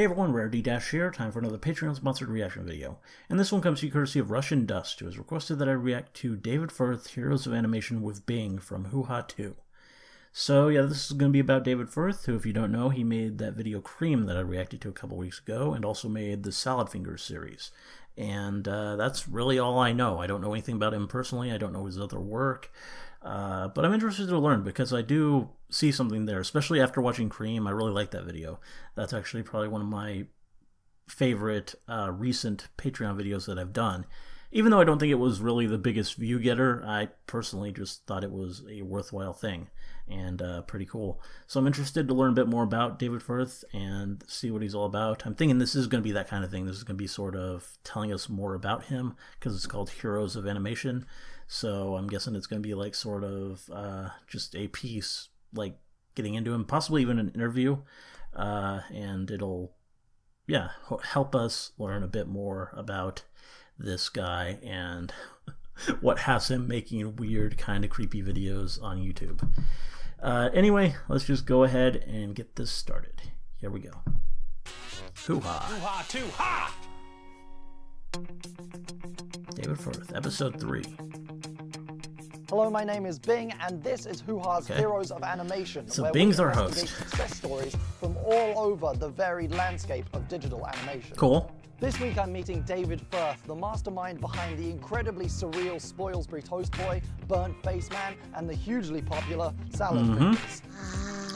Hey everyone, Rarity Dash here, time for another Patreon-sponsored reaction video. And this one comes to you courtesy of Russian Dust, who has requested that I react to David Firth, Heroes of Animation with Bing from HuHa 2. So yeah, this is going to be about David Firth, who if you don't know, he made that video Cream that I reacted to a couple weeks ago, and also made the Salad Fingers series. And that's really all I know. I don't know anything about him personally, I don't know his other work. But I'm interested to learn because I do see something there, especially after watching Cream. I really like that video. That's actually probably one of my favorite recent Patreon videos that I've done. Even though I don't think it was really the biggest view getter, I personally just thought it was a worthwhile thing and pretty cool. So I'm interested to learn a bit more about David Firth and see what he's all about. I'm thinking this is going to be that kind of thing. This is going to be sort of telling us more about him because it's called Heroes of Animation. So I'm guessing it's going to be like sort of just a piece, like getting into him, possibly even an interview, and it'll, yeah, help us learn a bit more about this guy and what has him making weird, kind of creepy videos on YouTube. Anyway, let's just go ahead and get this started. Here we go. HuHa. HuHa 2 ha! David Firth, episode 3. Hello, my name is Bing, and this is HuHa's Heroes of Animation. So where Bing's we our investigate host. Success stories from all over the varied landscape of digital animation. Cool. This week I'm meeting David Firth, the mastermind behind the incredibly surreal Spoilsbury Toast Boy, Burnt Face Man, and the hugely popular Salad Fingers.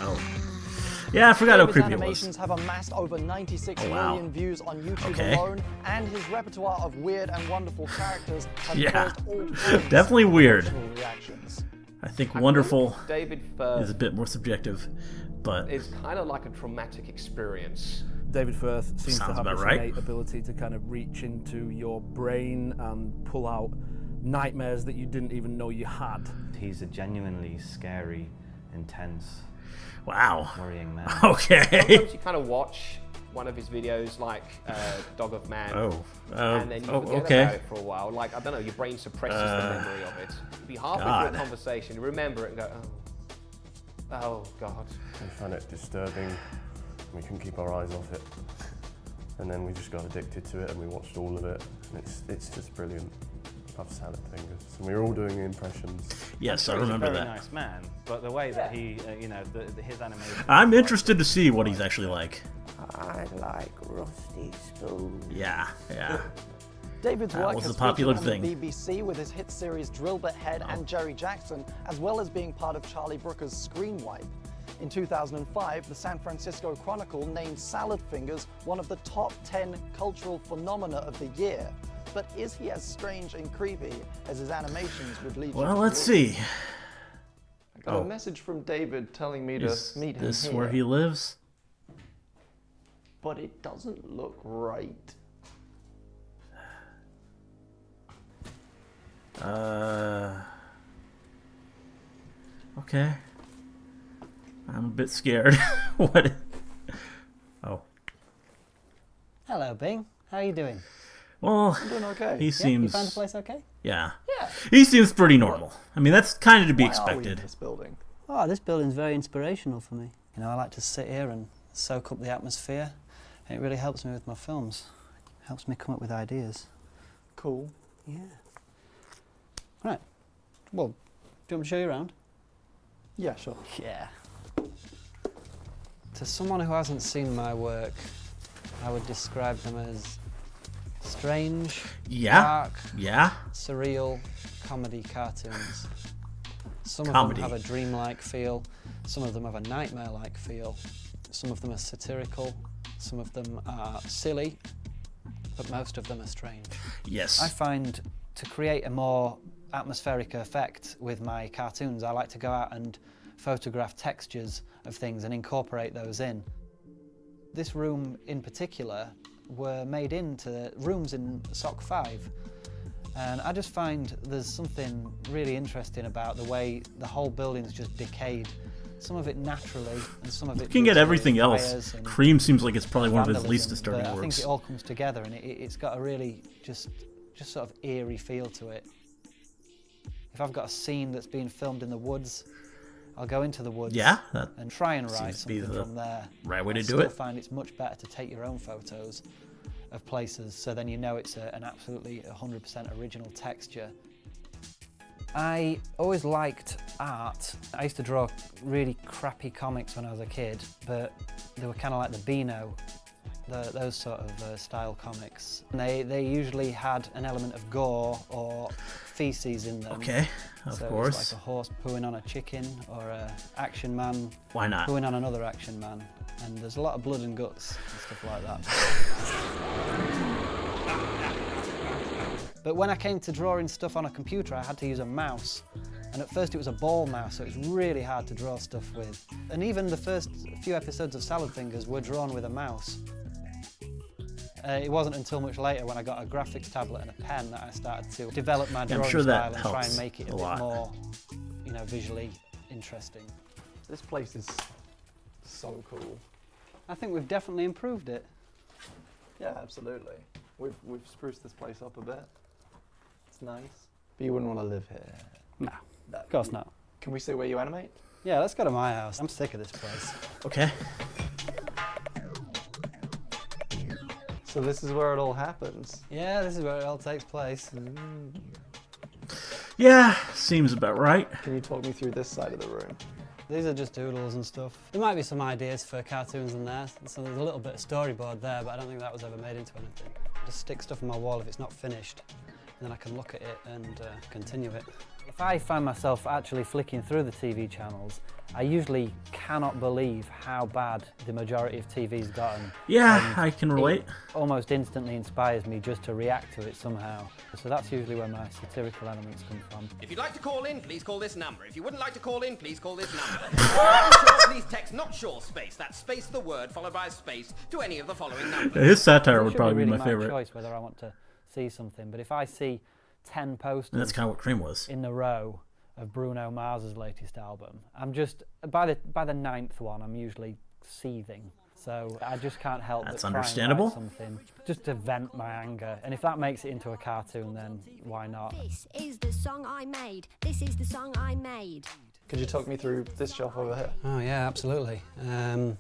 Oh. Yeah, I forgot how David's creepy it was. animations have amassed over 96 million views on YouTube alone, and his repertoire of weird and wonderful characters has caused all kinds definitely weird. of reactions. I think wonderful David Firth is a bit more subjective, but it's kind of like a traumatic experience. David Firth seems to have about this right. innate ability to kind of reach into your brain and pull out nightmares that you didn't even know you had. He's a genuinely scary, intense, wow. worrying man. Okay. Sometimes you kind of watch one of his videos, like Dog of Man, and then you forget about it for a while. Like, I don't know, your brain suppresses the memory of it. You'd be halfway through a conversation, you remember it and go, oh God. We found it disturbing. We couldn't keep our eyes off it. And then we just got addicted to it and we watched all of it. And it's just brilliant. Love Salad Fingers. And we were all doing impressions. Yes, I He's remember a very that. nice man, but the way that he, his animation. I'm interested to see what he's actually like. I like rusty spoons. Yeah. David's That work was has the popular featured on thing. the BBC with his hit series Drill Bit Head and Jerry Jackson, as well as being part of Charlie Brooker's Screen Wipe. In 2005, the San Francisco Chronicle named Salad Fingers one of the top 10 cultural phenomena of the year. But is he as strange and creepy as his animations would lead you to Well, let's believe? see. I got a message from David telling me to meet him Is this here, where he lives? but it doesn't look right. Okay. I'm a bit scared. What? Oh. Hello, Bing. How are you doing? Well, I'm doing okay. he You seems... found the place okay? Yeah. Yeah. He seems pretty normal. I mean, that's kind of to be Why are we in expected. this building? Oh, this building's very inspirational for me. You know, I like to sit here and soak up the atmosphere, and it really helps me with my films. It helps me come up with ideas. Cool. Yeah. Right. Well, do you want me to show you around? Yeah, sure. Yeah. To someone who hasn't seen my work, I would describe them as strange, dark, surreal comedy cartoons. Some of them have a dreamlike feel, some of them have a nightmare-like feel, some of them are satirical, some of them are silly, but most of them are strange. Yes. I find to create a more atmospheric effect with my cartoons, I like to go out and photograph textures of things and incorporate those in. This room in particular were made into rooms in SOC 5, and I just find there's something really interesting about the way the whole building's just decayed. Some of it naturally, and some of it... Looking at everything else, Cream seems like it's probably one of his least disturbing I works. think it all comes together, and it's got a really just sort of eerie feel to it. If I've got a scene that's being filmed in the woods, I'll go into the woods and try and write something from there. Right way to do I it. still find it's much better to take your own photos of places, so then you know it's an absolutely 100% original texture. I always liked art. I used to draw really crappy comics when I was a kid, but they were kind of like the Beano, those sort of style comics. And they usually had an element of gore or feces in them. Okay, of course. It's like a horse pooing on a chicken, or an action man pooing on another action man. And there's a lot of blood and guts and stuff like that. But when I came to drawing stuff on a computer, I had to use a mouse. And at first it was a ball mouse, so it was really hard to draw stuff with. And even the first few episodes of Salad Fingers were drawn with a mouse. It wasn't until much later when I got a graphics tablet and a pen that I started to develop my drawing style and try and make it a bit more, visually interesting. This place is so cool. I think we've definitely improved it. Yeah, absolutely. We've spruced this place up a bit. It's nice. But you wouldn't want to live here. No, of course not. Can we say where you animate? Yeah, let's go to my house. I'm sick of this place. Okay. So this is where it all happens. Yeah, this is where it all takes place. Yeah, seems about right. Can you talk me through this side of the room? These are just doodles and stuff. There might be some ideas for cartoons in there. So there's a little bit of storyboard there, but I don't think that was ever made into anything. Just stick stuff on my wall if it's not finished, and then I can look at it and continue it. If I find myself actually flicking through the TV channels, I usually cannot believe how bad the majority of TV's gotten. Yeah, I can relate. It almost instantly inspires me just to react to it somehow. So that's usually where my satirical elements come from. If you'd like to call in, please call this number. If you wouldn't like to call in, please call this number. Unsure, please text not sure space. That's space the word followed by a space to any of the following numbers. His satire would probably be be my favorite. Choice whether I want to see something, but if I see 10 posters and that's kind of what Cream was in the row of Bruno Mars's latest album, I'm just by the 9th one I'm usually seething, so I just can't help that's but understandable. try and write something just to vent my anger, and if that makes it into a cartoon, then why not? This is the song I made. This is the song I made. Could you talk me through this shelf over here? Oh yeah, absolutely. I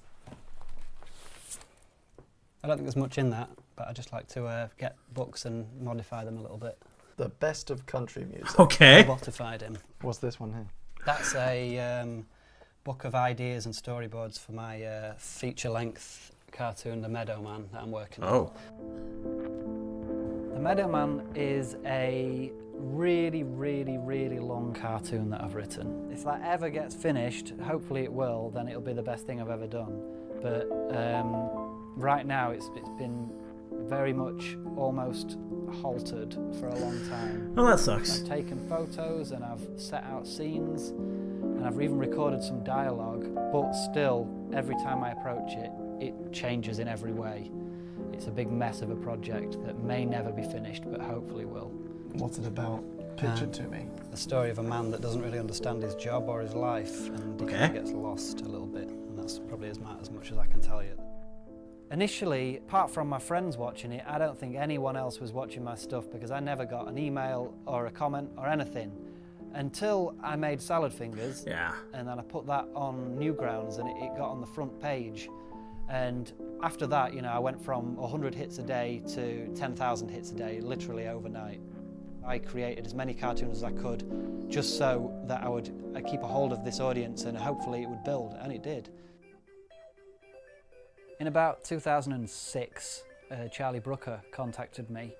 don't think there's much in that, but I just like to get books and modify them a little bit. The best of country music. Okay. Robotified him. What's this one here? That's a book of ideas and storyboards for my feature-length cartoon, The Meadow Man, that I'm working on. The Meadow Man is a really, really, really long cartoon that I've written. If that ever gets finished, hopefully it will, then it'll be the best thing I've ever done. But right now it's been very much almost halted for a long time. Oh, that sucks. I've taken photos and I've set out scenes and I've even recorded some dialogue, but still, every time I approach it, it changes in every way. It's a big mess of a project that may never be finished, but hopefully will. What's it about? Picture to me. The story of a man that doesn't really understand his job or his life, and he kind of gets lost a little bit, and that's probably as much as I can tell you. Initially, apart from my friends watching it, I don't think anyone else was watching my stuff because I never got an email or a comment or anything until I made Salad Fingers. Yeah. And then I put that on Newgrounds and it got on the front page. And after that, you know, I went from 100 hits a day to 10,000 hits a day, literally overnight. I created as many cartoons as I could just so that I'd keep a hold of this audience and hopefully it would build, and it did. In about 2006, Charlie Brooker contacted me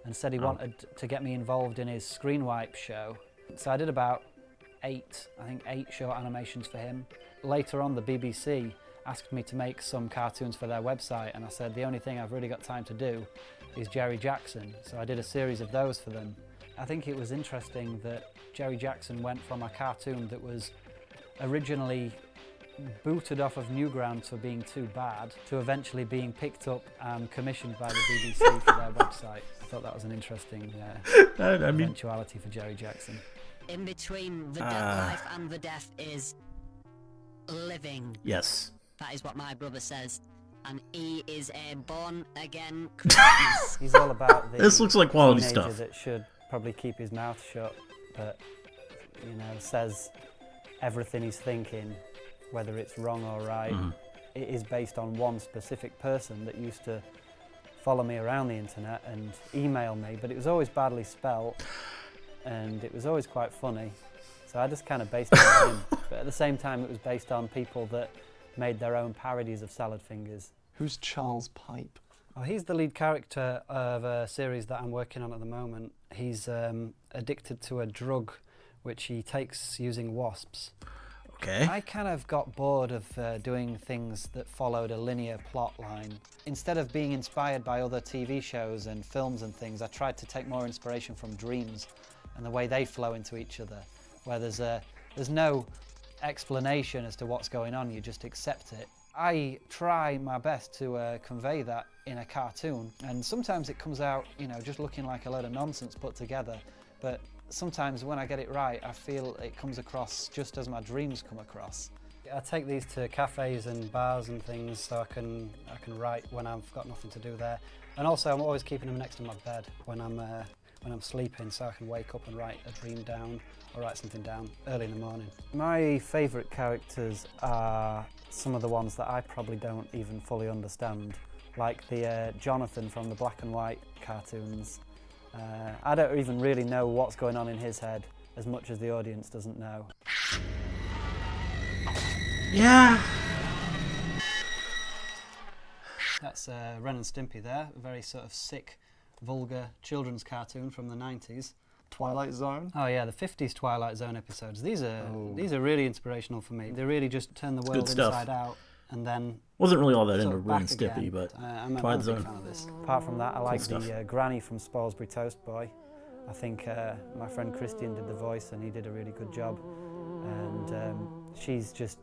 and said he wanted to get me involved in his Screen Wipe show. So I did about 8 short animations for him. Later on, the BBC asked me to make some cartoons for their website, and I said the only thing I've really got time to do is Jerry Jackson. So I did a series of those for them. I think it was interesting that Jerry Jackson went from a cartoon that was originally booted off of Newgrounds for being too bad to eventually being picked up and commissioned by the BBC for their website. I thought that was an interesting eventuality for Jerry Jackson. In between the death life and the death is living. Yes. That is what my brother says. And he is a born-again Christmas. He's all about the this looks like quality teenager stuff. That should probably keep his mouth shut, but, you know, says everything he's thinking, whether it's wrong or right, it is based on one specific person that used to follow me around the internet and email me, but it was always badly spelt and it was always quite funny. So I just kind of based it on him. But at the same time, it was based on people that made their own parodies of salad fingers. Who's Charles Pipe? Well, he's the lead character of a series that I'm working on at the moment. He's addicted to a drug which he takes using wasps. Okay. I kind of got bored of doing things that followed a linear plot line. Instead of being inspired by other TV shows and films and things, I tried to take more inspiration from dreams and the way they flow into each other, where there's no explanation as to what's going on, you just accept it. I try my best to convey that in a cartoon, and sometimes it comes out, you know, just looking like a load of nonsense put together, but sometimes when I get it right, I feel it comes across just as my dreams come across. I take these to cafes and bars and things so I can write when I've got nothing to do there, and also I'm always keeping them next to my bed when I'm sleeping, so I can wake up and write a dream down or write something down early in the morning. My favourite characters are some of the ones that I probably don't even fully understand, like the Jonathan from the black and white cartoons. I don't even really know what's going on in his head as much as the audience doesn't know. Yeah. That's Ren and Stimpy there, a very sort of sick, vulgar children's cartoon from the 90s. Twilight Zone? Oh yeah, the 50s Twilight Zone episodes. These are really inspirational for me. They really just turn the world inside out and then... Wasn't really all that into Ren and Stimpy, but I'm Twilight a big Zone. fan of this. Apart from that, I like the Granny from Spalsbury Toast Boy. I think my friend Christian did the voice and he did a really good job. And she's just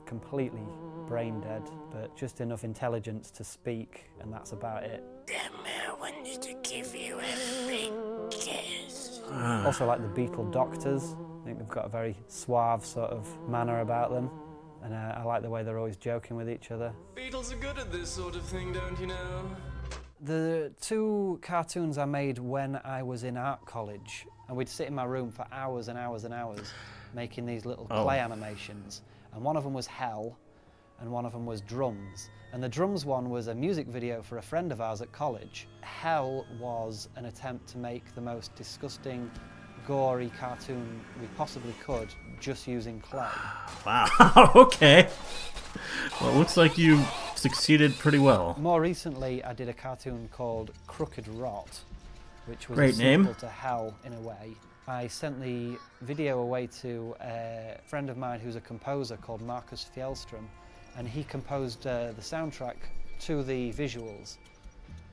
completely brain dead, but just enough intelligence to speak, and that's about it. I wanted to give you a free kiss. Also like the Beetle Doctors. I think they've got a very suave sort of manner about them, and I like the way they're always joking with each other. Beatles are good at this sort of thing, don't you know? The two cartoons I made when I was in art college, and we'd sit in my room for hours and hours and hours making these little clay animations, and one of them was Hell and one of them was Drums. And the Drums one was a music video for a friend of ours at college. Hell was an attempt to make the most disgusting, gory cartoon we possibly could, just using clay. Wow, okay. Well, it looks like you succeeded pretty well. More recently, I did a cartoon called Crooked Rot, which was Great a name. sequel to Hell in a way. I sent the video away to a friend of mine who's a composer called Marcus Fjellström, and he composed the soundtrack to the visuals.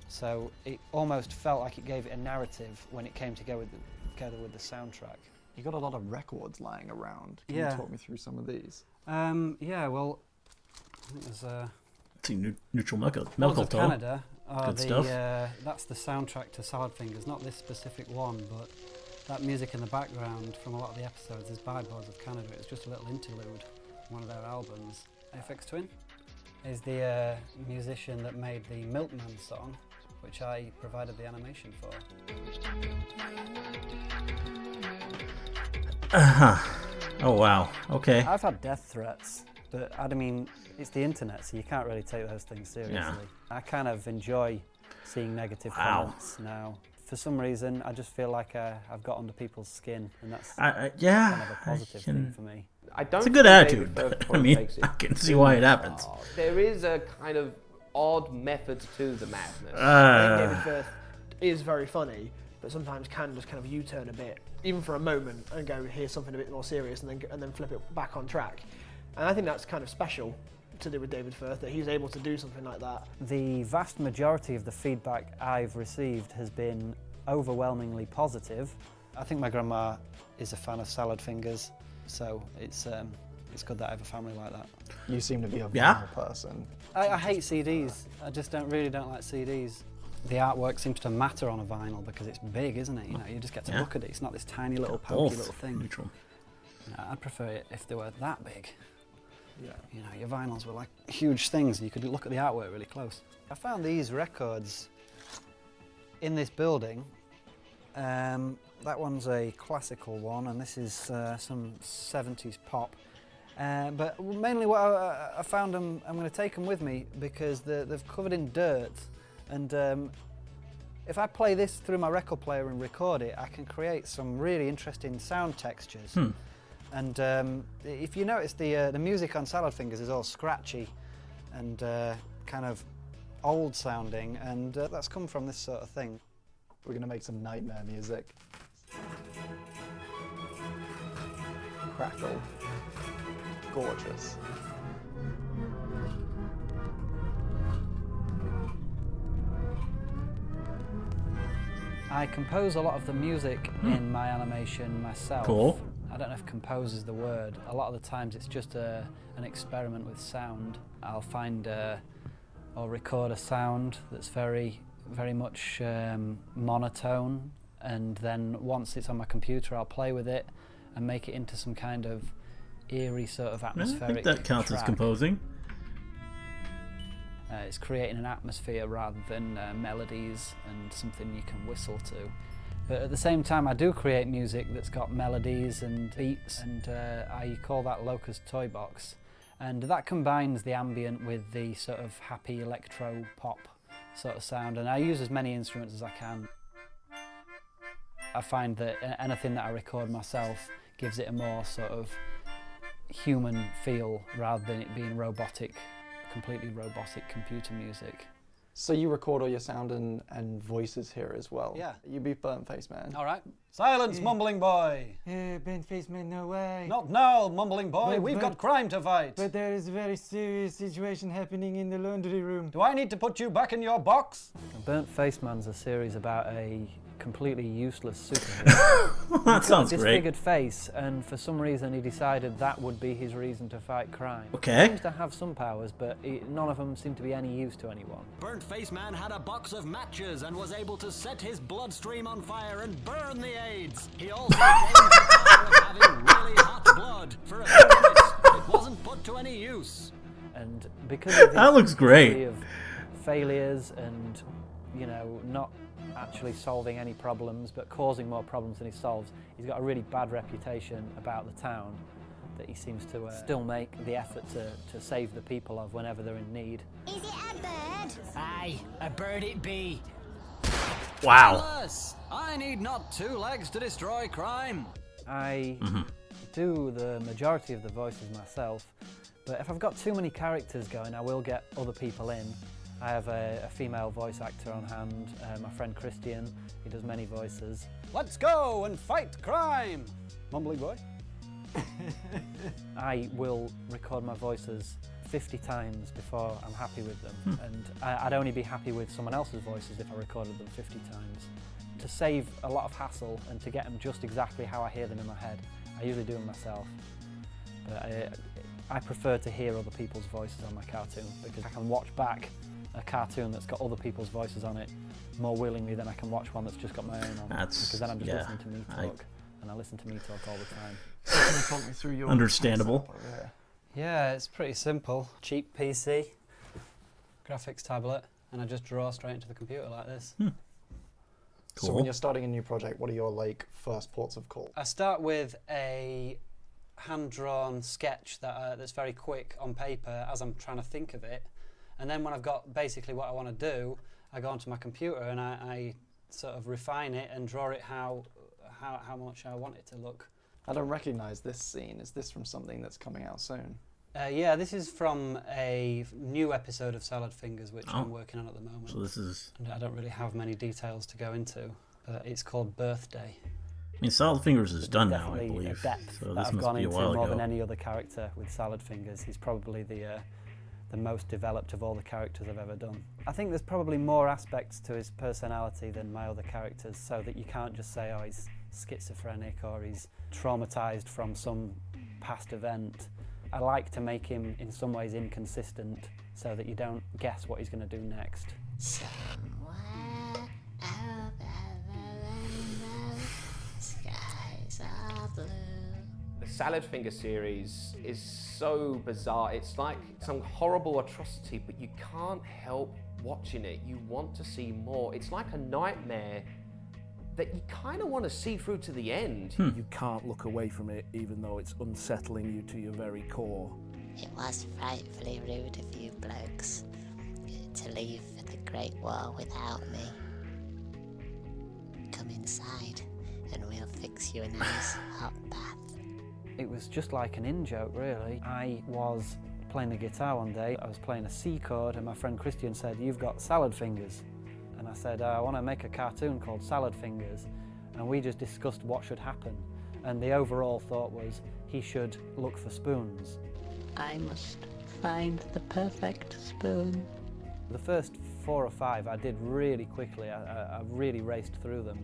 So it almost felt like it gave it a narrative when it came together with the soundtrack. You got a lot of records lying around. Can you talk me through some of these? Yeah, well, I think there's Neutral Medical Canada. Good stuff. That's the soundtrack to Salad Fingers, not this specific one, but that music in the background from a lot of the episodes is by Boards of Canada. It was just a little interlude on one of their albums. FX Twin is the musician that made the Milkman song, which I provided the animation for. Oh wow, okay. I've had death threats, but I mean, it's the internet, so you can't really take those things seriously. Yeah. I kind of enjoy seeing negative comments now. For some reason, I just feel like I've got under people's skin, and that's kind of a positive thing for me. It's a good attitude, but I mean, I can see why it happens. There is a kind of odd method to the madness. I think David Firth is very funny, but sometimes can just kind of U-turn a bit, even for a moment, and go, here's something a bit more serious, and then flip it back on track. And I think that's kind of special to do with David Firth, that he's able to do something like that. The vast majority of the feedback I've received has been overwhelmingly positive. I think my grandma is a fan of Salad Fingers, so it's good that I have a family like that. You seem to be a vinyl person. I hate CDs. I just really don't like CDs. The artwork seems to matter on a vinyl because it's big, isn't it? You know, you just get to look at it. It's not this tiny little pokey little thing. Neutral. You know, I'd prefer it if they were that big. Yeah. You know, your vinyls were like huge things and you could look at the artwork really close. I found these records in this building. That one's a classical one, and this is some 70s pop. But mainly what I found I'm going to take them with me because they've covered in dirt, and if I play this through my record player and record it, I can create some really interesting sound textures. And if you notice, the music on Salad Fingers is all scratchy and kind of old sounding, and that's come from this sort of thing. We're going to make some nightmare music. Crackle. Gorgeous. I compose a lot of the music in my animation myself. Cool. I don't know if compose is the word. A lot of the times it's just an experiment with sound. I'll find or record a sound that's very much monotone, and then once it's on my computer I'll play with it and make it into some kind of eerie sort of atmospheric I think that counts as composing. It's creating an atmosphere rather than melodies and something you can whistle to. But at the same time I do create music that's got melodies and beats, and I call that Locust Toy Box. And that combines the ambient with the sort of happy electro pop sort of sound, and I use as many instruments as I can. I find that anything that I record myself gives it a more sort of human feel rather than it being robotic, completely robotic computer music. So you record all your sound and voices here as well? Yeah. You be Burnt Face Man. All right. Silence, mumbling boy. Burnt Face Man, no way. Not now, mumbling boy. We've got crime to fight. But there is a very serious situation happening in the laundry room. Do I need to put you back in your box? Burnt Face Man's a series about a completely useless superhero. That sounds great. He's got a disfigured face, and for some reason he decided that would be his reason to fight crime. Okay. He seems to have some powers, but none of them seem to be any use to anyone. Burnt Face Man had a box of matches and was able to set his bloodstream on fire and burn the AIDS. He also gained the power of having really hot blood. For a few minutes, it wasn't put to any use. And because of that looks great. Of failures and, you know, not actually solving any problems but causing more problems than he solves, he's got a really bad reputation about the town that he seems to still make the effort to save the people of whenever they're in need. Is it a bird? Aye, a bird it be. Wow. Alas, I need not 2 legs to destroy crime. I do the majority of the voices myself, but if I've got too many characters going, I will get other people in. I have a female voice actor on hand, my friend Christian. He does many voices. Let's go and fight crime! Mumbling boy. I will record my voices 50 times before I'm happy with them. And I'd only be happy with someone else's voices if I recorded them 50 times. To save a lot of hassle and to get them just exactly how I hear them in my head, I usually do them myself. But I prefer to hear other people's voices on my cartoon because I can watch back a cartoon that's got other people's voices on it more willingly than I can watch one that's just got my own on. Because then I'm just listening to me talk, and I listen to me talk all the time. So can you talk me through your understandable. Yeah, it's pretty simple. Cheap PC, graphics tablet, and I just draw straight into the computer like this. Cool. So when you're starting a new project, what are your first ports of call? I start with a hand-drawn sketch that's very quick on paper as I'm trying to think of it. And then when I've got basically what I want to do, I go onto my computer and I sort of refine it and draw it how much I want it to look. I don't recognise this scene. Is this from something that's coming out soon? Yeah, this is from a new episode of Salad Fingers, which I'm working on at the moment. So this is... And I don't really have many details to go into, but it's called Birthday. I mean, Salad Fingers is done now, I believe. A depth so that this I've must gone be a into while more ago. than any other character with Salad Fingers. He's probably the most developed of all the characters I've ever done. I think there's probably more aspects to his personality than my other characters, so that you can't just say, oh, he's schizophrenic or he's traumatized from some past event. I like to make him in some ways inconsistent so that you don't guess what he's going to do next. Somewhere out there the skies are blue. The Salad Finger series is so bizarre. It's like some horrible atrocity, but you can't help watching it. You want to see more. It's like a nightmare that you kind of want to see through to the end. You can't look away from it, even though it's unsettling you to your very core. It was frightfully rude of you blokes to leave for the Great War without me. Come inside and we'll fix you a nice hot bath. It was just like an in-joke, really. I was playing the guitar one day. I was playing a C chord and my friend Christian said, "You've got salad fingers." And I said, "I want to make a cartoon called Salad Fingers." And we just discussed what should happen. And the overall thought was he should look for spoons. I must find the perfect spoon. The first 4 or 5 I did really quickly. I really raced through them.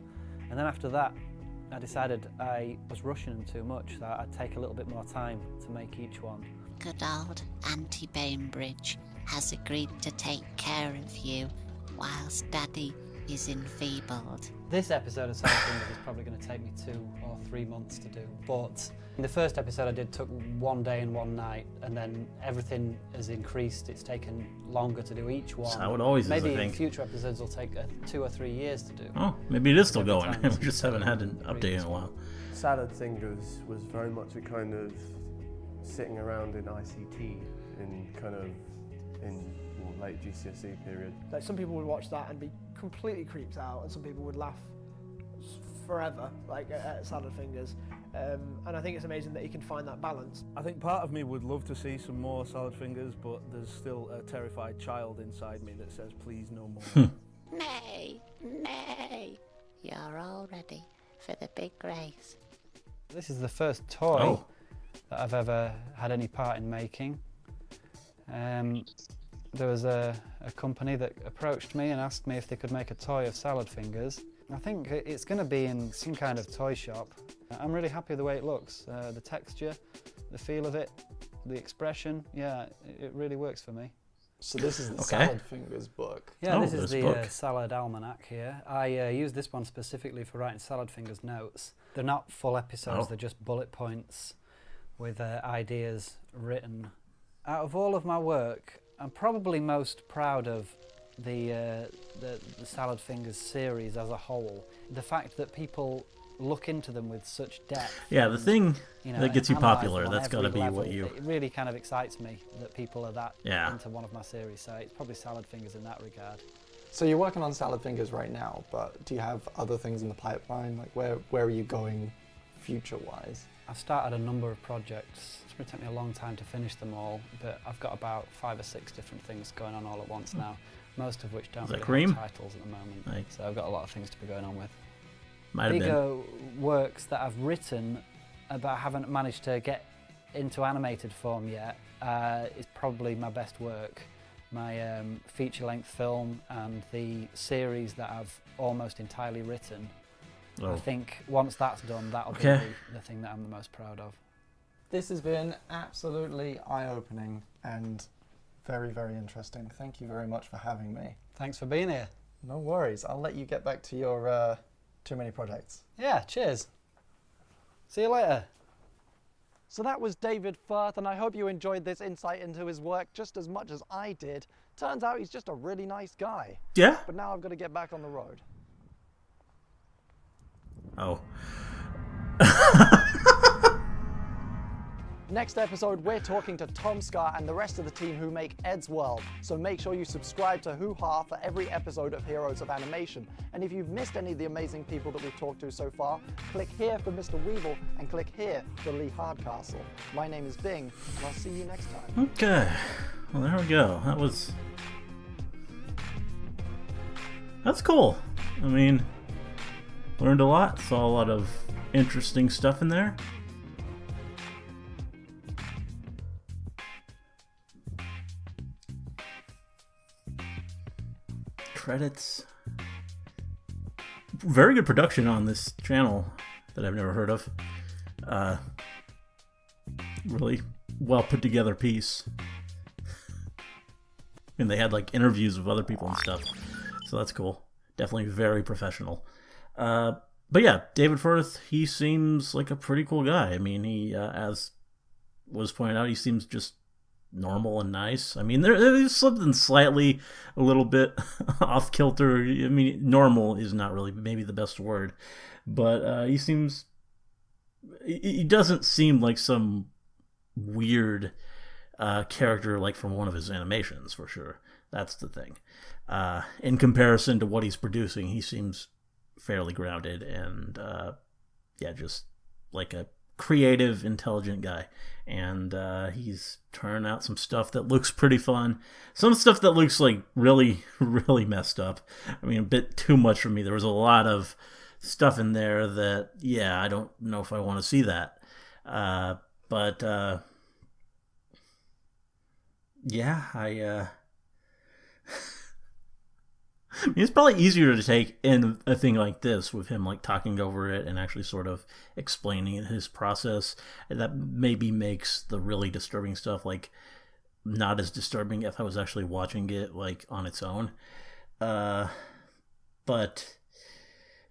And then after that, I decided I was rushing them too much, so I'd take a little bit more time to make each one. Good old Auntie Bainbridge has agreed to take care of you whilst Daddy is enfeebled. This episode of Salad Fingers is probably going to take me 2 or 3 months to do, but the first episode I did took 1 day and 1 night, and then everything has increased. It's taken longer to do each one. That's how it always is, I Maybe think. future episodes will take 2 or 3 years to do. Oh, maybe it is still Every going. time We it's just haven't had an update in a while. Salad Fingers was very much a kind of sitting around in ICT in late GCSE period. Like some people would watch that and be completely creeped out, and some people would laugh forever, like at Salad Fingers. And I think it's amazing that he can find that balance. I think part of me would love to see some more Salad Fingers, but there's still a terrified child inside me that says, please no more. Nay, nay, you're all ready for the big race. This is the first toy that I've ever had any part in making. There was a company that approached me and asked me if they could make a toy of Salad Fingers. I think it's going to be in some kind of toy shop. I'm really happy with the way it looks. The texture, the feel of it, the expression, yeah, it really works for me. So this is the Salad Fingers book. Yeah, this is the Salad Almanac here. I used this one specifically for writing Salad Fingers notes. They're not full episodes, they're just bullet points with ideas written. Out of all of my work, I'm probably most proud of the Salad Fingers series as a whole. The fact that people look into them with such depth. Yeah, the thing that gets you analyse popular, them on that's got to every be level. what you... It really kind of excites me that people are that Yeah. into one of my series, so it's probably Salad Fingers in that regard. So you're working on Salad Fingers right now, but do you have other things in the pipeline? Like where are you going future-wise? I've started a number of projects. It's going to take me a long time to finish them all, but I've got about 5 or 6 different things going on all at once now, most of which don't really have titles at the moment. So I've got a lot of things to be going on with. Bigger works that I've written but I haven't managed to get into animated form yet is probably my best work. My feature-length film and the series that I've almost entirely written. I think once that's done, that'll be the thing that I'm the most proud of. This has been absolutely eye-opening and very, very interesting. Thank you very much for having me. Thanks for being here. No worries. I'll let you get back to your too many projects. Yeah, cheers. See you later. So that was David Firth, and I hope you enjoyed this insight into his work just as much as I did. Turns out he's just a really nice guy. Yeah? But now I've got to get back on the road. Oh. Next episode, we're talking to Tom Scott and the rest of the team who make Ed's World. So make sure you subscribe to HuHa for every episode of Heroes of Animation. And if you've missed any of the amazing people that we've talked to so far, click here for Mr. Weevil and click here for Lee Hardcastle. My name is Bing, and I'll see you next time. Okay. Well, there we go. That's cool. I mean, learned a lot. Saw a lot of interesting stuff in there. Credits. Very good production on this channel that I've never heard of. Really well put together piece. And they had like interviews with other people and stuff. So that's cool. Definitely very professional. But yeah, David Firth, he seems like a pretty cool guy. I mean, he, as was pointed out, he seems just normal and nice. I mean, there's something slightly a little bit off kilter. I mean, normal is not really maybe the best word, but he doesn't seem like some weird character like from one of his animations, for sure. That's the thing. In comparison to what he's producing, he seems fairly grounded and just like a creative, intelligent guy. And he's turning out some stuff that looks pretty fun. Some stuff that looks like really, really messed up. I mean, a bit too much for me. There was a lot of stuff in there that, I don't know if I want to see that. But I mean, it's probably easier to take in a thing like this with him like talking over it and actually sort of explaining his process. That maybe makes the really disturbing stuff like not as disturbing if I was actually watching it like on its own. But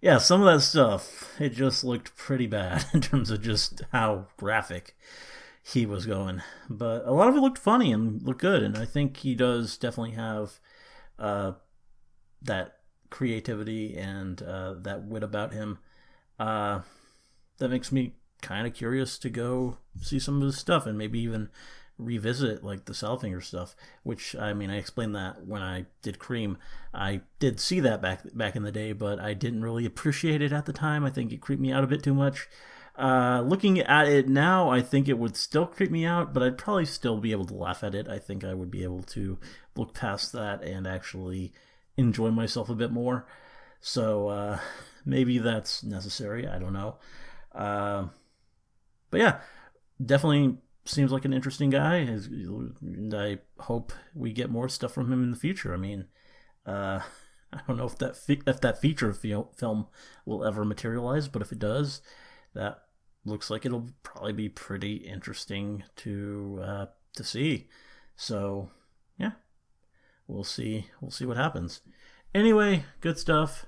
yeah, some of that stuff, it just looked pretty bad in terms of just how graphic he was going. But a lot of it looked funny and looked good, and I think he does definitely have that creativity and that wit about him that makes me kind of curious to go see some of his stuff and maybe even revisit like the Salfinger stuff, which I mean I explained that when I did Cream. I did see that back in the day, but I didn't really appreciate it at the time. I think it creeped me out a bit too much. Looking at it now, I think it would still creep me out, but I'd probably still be able to laugh at it. I think I would be able to look past that and actually enjoy myself a bit more. So maybe that's necessary. I don't know. But yeah, definitely seems like an interesting guy, and I hope we get more stuff from him in the future. I mean, I don't know if that feature film will ever materialize, but if it does, that looks like it'll probably be pretty interesting to see. So yeah, we'll see what happens. Anyway, good stuff.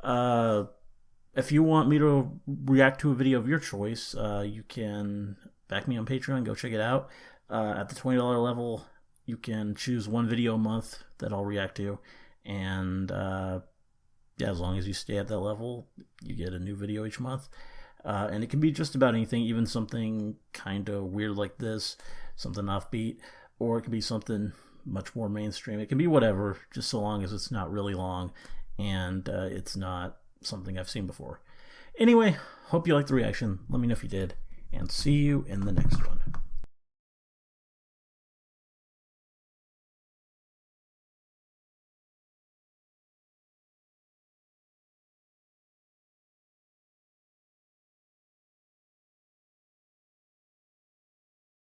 If you want me to react to a video of your choice, you can back me on Patreon. Go check it out. At the $20 level, you can choose one video a month that I'll react to, and as long as you stay at that level, you get a new video each month. And it can be just about anything, even something kind of weird like this, something offbeat, or it can be something much more mainstream. It can be whatever, just so long as it's not really long and it's not something I've seen before. Anyway, hope you liked the reaction. Let me know if you did, and see you in the next one.